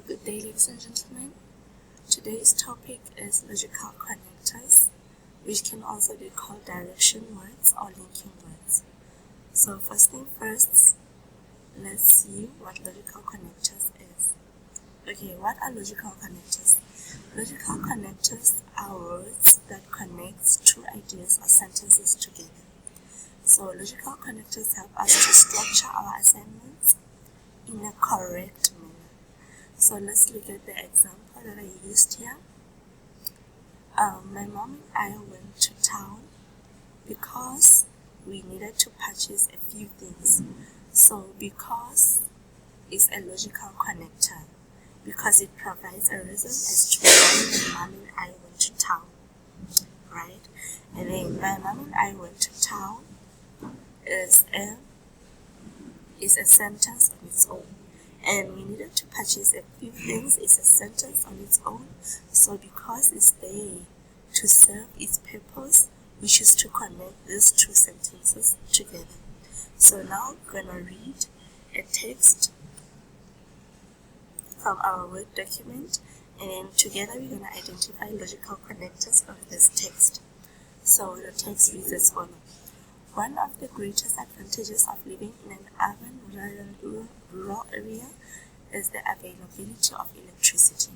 Good day, ladies and gentlemen. Today's topic is logical connectors, which can also be called direction words or linking words. So first thing first, let's see what logical connectors is. Okay, what are logical connectors? Logical connectors are words that connect two ideas or sentences together. So logical connectors help us to structure our assignments in a correct manner. So let's look at the example that I used here. My mom and I went to town because we needed to purchase a few things. So because is a logical connector because it provides a reason as to why my mom and I went to town, right? And then my mom and I went to town is a sentence on its own. And we needed to purchase a few things is a sentence on its own. So because it's there to serve its purpose, we choose to connect these two sentences together. So now we're going to read a text from our Word document, and then together we're going to identify logical connectors of this text. So the text reads as follows. One of the greatest advantages of living in an urban rather than rural area is the availability of electricity.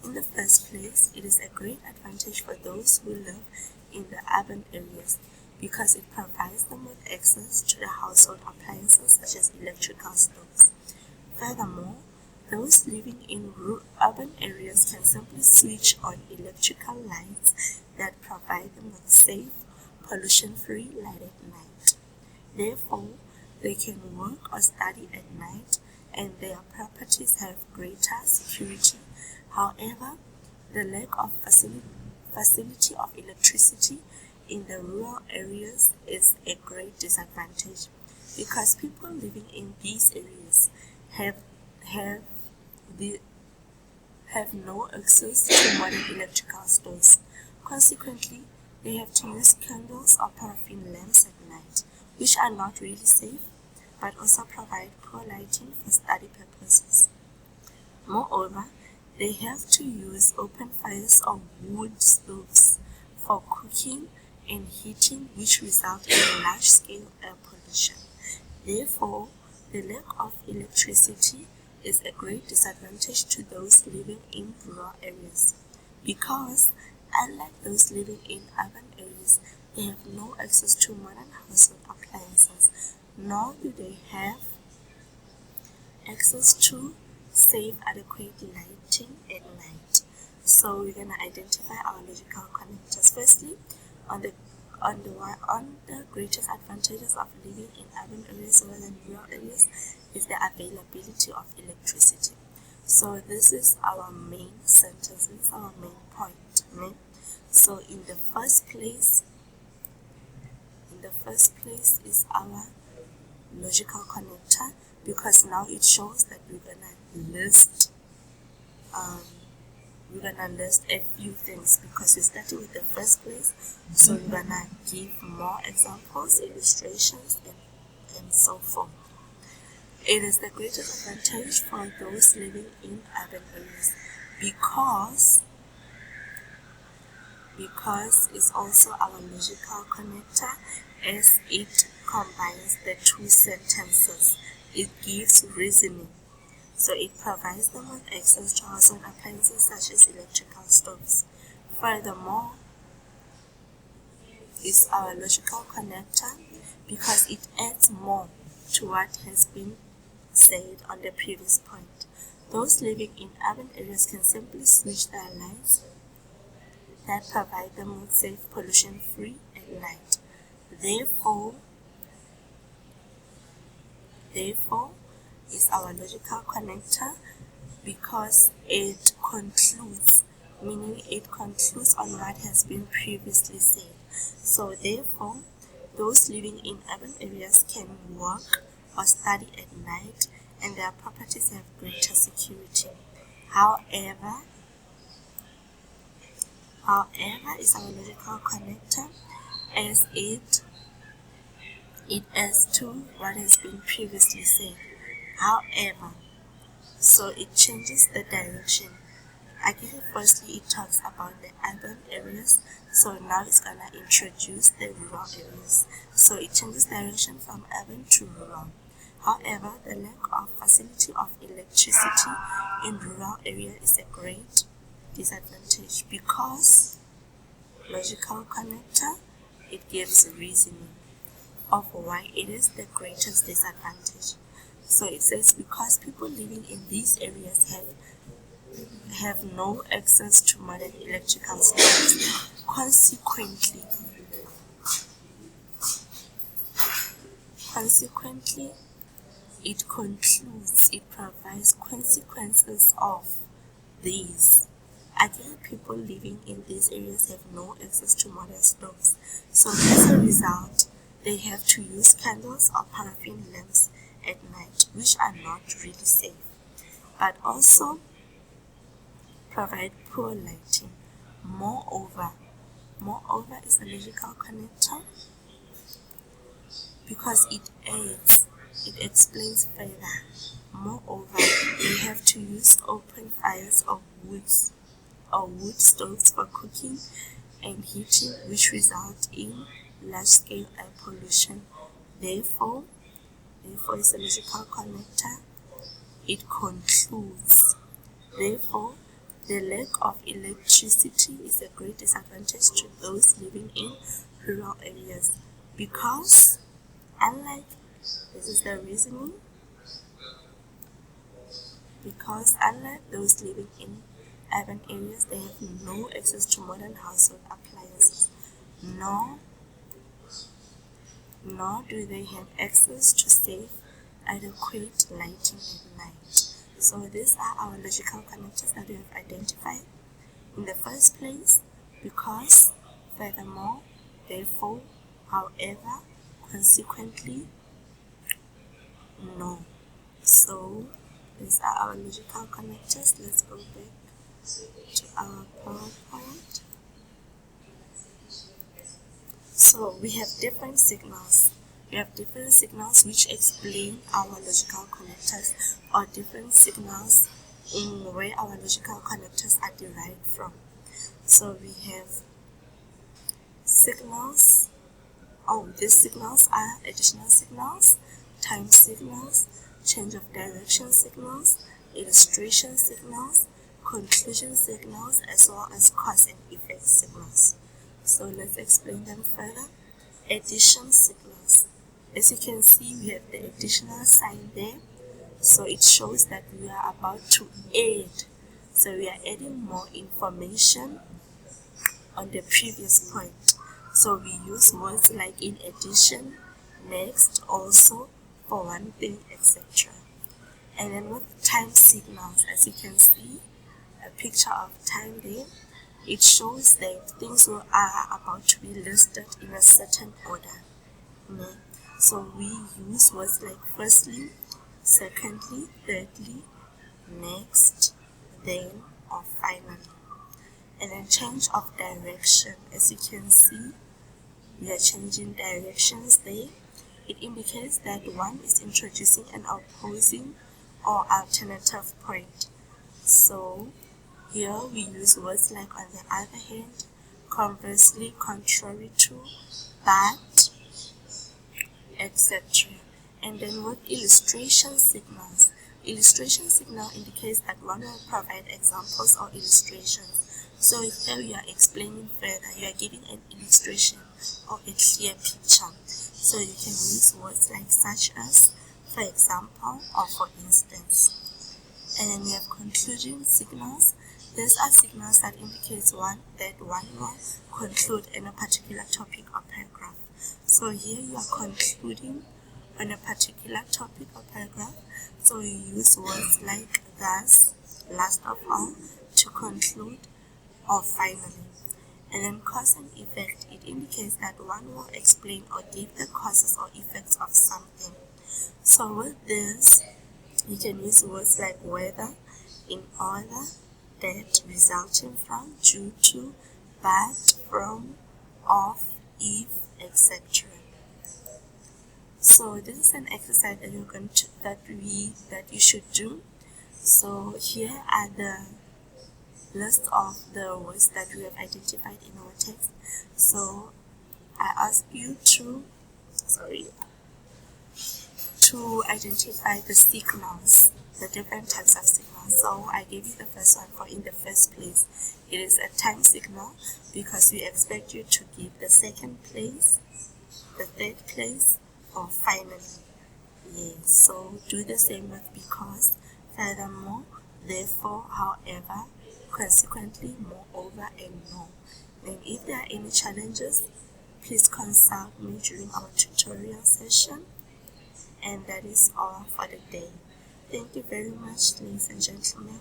In the first place, it is a great advantage for those who live in the urban areas because it provides them with access to the household appliances such as electrical stoves. Furthermore, those living in urban areas can simply switch on electrical lights that provide them with safe, pollution-free light at night. Therefore, they can work or study at night and their properties have greater security. However, the lack of facility of electricity in the rural areas is a great disadvantage because people living in these areas have no access to modern electrical stoves. Consequently, they have to use candles or paraffin lamps at night, which are not really safe, but also provide poor lighting for study purposes. Moreover, they have to use open fires or wood stoves for cooking and heating, which result in large-scale air pollution. Therefore, the lack of electricity is a great disadvantage to those living in rural areas because unlike those living in urban areas, they have no access to modern household appliances, nor do they have access to safe, adequate lighting at night. So we're going to identify our logical connectors. Firstly, on the greatest advantages of living in urban areas rather than rural areas is the availability of electricity. So this is our main sentence, this is our main point, right? So in the first place is our logical connector because now it shows that we're gonna list a few things because we started with the first place, so we're gonna give more examples, illustrations, and so forth. It is the greatest advantage for those living in urban areas because it's also our logical connector as it combines the two sentences. It gives reasoning. So it provides them with access to household appliances such as electrical stoves. Furthermore, it's our logical connector because it adds more to what has been said on the previous point. Those living in urban areas can simply switch their lights that provide them with safe, pollution-free at night. Therefore, is our logical connector because it concludes, meaning it concludes on what has been previously said. So therefore, those living in urban areas can work or study at night and their properties have greater security. However, is our logical connector as it adds to what has been previously said. However, So it changes the direction. Again, firstly, it talks about the urban areas. So now it's gonna introduce the rural areas. So it changes direction from urban to rural. However, the lack of facility of electricity in rural area is a great disadvantage because logical connector, it gives reasoning of why it is the greatest disadvantage. So it says because people living in these areas have no access to modern electrical systems. Consequently, it concludes it provides consequences of these. Again, people living in these areas have no access to modern stoves. So as a result, they have to use candles or paraffin lamps at night, which are not really safe, but also provide poor lighting. Moreover is a logical connector because it explains further. Moreover, they have to use open fires or wood stoves for cooking and heating, which result in large-scale air pollution. Therefore, it's a logical connector. It concludes, therefore, the lack of electricity is a great disadvantage to those living in rural areas because, this is the reasoning, because unlike those living in urban areas, they have no access to modern household appliances, nor do they have access to safe, adequate lighting at night. So these are our logical connectors that we have identified in the first place, because, furthermore, therefore, however, consequently, no. So these are our logical connectors. Let's go back to our PowerPoint. So we have different signals. We have different signals which explain our logical connectors, or different signals in where our logical connectors are derived from. So we have signals. These signals are additional signals, time signals, change of direction signals, illustration signals, conclusion signals, as well as cause and effect signals. So let's explain them further. Addition signals. As you can see, we have the additional sign there. So it shows that we are about to add. So we are adding more information on the previous point. So we use words like in addition, next, also, for one thing, etc. And then with time signals, as you can see, a picture of time there, it shows that things are about to be listed in a certain order. So we use words like firstly, secondly, thirdly, next, then, or finally. And then change of direction, as you can see, we are changing directions there. It indicates that one is introducing an opposing or alternative point. So here we use words like on the other hand, conversely, contrary to, but, etc. And then with illustration signals, illustration signal indicates that one will provide examples or illustrations. So here you are explaining further, you are giving an illustration or a clear picture. So you can use words like such as, for example, or for instance. And then we have conclusion signals. These are signals that indicate one will conclude in a particular topic or paragraph. So here you are concluding on a particular topic or paragraph. So you use words like thus, last of all, to conclude, or finally. And then cause and effect, it indicates that one will explain or give the causes or effects of something. So with this, you can use words like whether, in order, that, resulting from, due to, but, from, of, if, etc. So this is an exercise that you should do. So here are the list of the words that we have identified in our text. So I ask you to identify the signals, the different types of signals. So I gave you the first one. For in the first place, it is a time signal, because we expect you to give the second place, the third place, or finally. Yes, so do the same with because, furthermore, therefore, however, consequently, moreover, and more. And if there are any challenges, please consult me during our tutorial session. And that is all for the day. Thank you very much, ladies and gentlemen.